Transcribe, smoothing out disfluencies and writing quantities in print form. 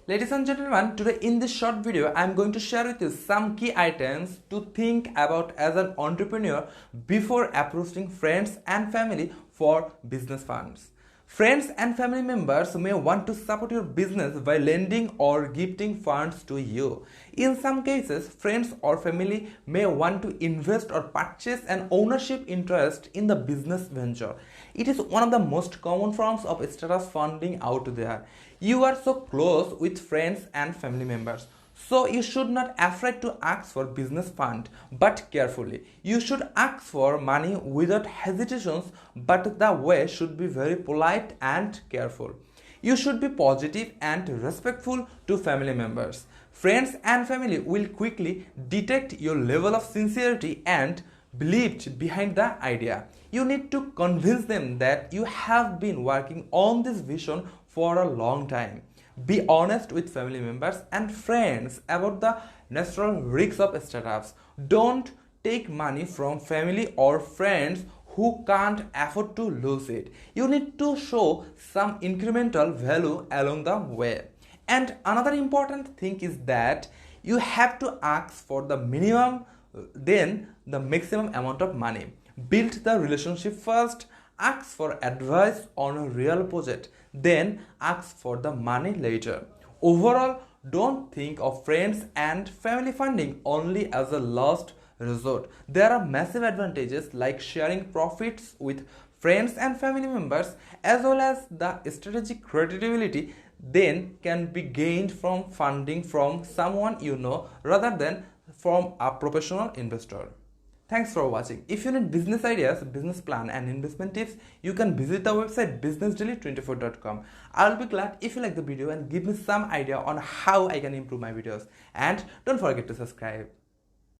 Ladies and gentlemen, today in this short video, I am going to share with you some key items to think about as an entrepreneur before approaching friends and family for business funds. Friends and family members may want to support your business by lending or gifting funds to you. In some cases, friends or family may want to invest or purchase an ownership interest in the business venture. It is one of the most common forms of startup funding out there. You are so close with friends and family members, so you should not afraid to ask for business fund, but carefully. You should ask for money without hesitations, but the way should be very polite and careful. You should be positive and respectful to family members. Friends and family will quickly detect your level of sincerity and believed behind the idea. You need to convince them that you have been working on this vision for a long time. Be honest with family members and friends about the natural risks of startups. Don't take money from family or friends who can't afford to lose it. You need to show some incremental value along the way. And another important thing is that you have to ask for the minimum, then the maximum amount of money. Build the relationship first. Ask for advice on a real project, then ask for the money later. Overall, don't think of friends and family funding only as a last resort. There are massive advantages like sharing profits with friends and family members, as well as the strategic credibility then can be gained from funding from someone you know rather than from a professional investor. Thanks for watching. If you need business ideas, business plan and investment tips, you can visit the website businessdaily24.com. I'll be glad if you like the video and give me some idea on how I can improve my videos. And don't forget to subscribe.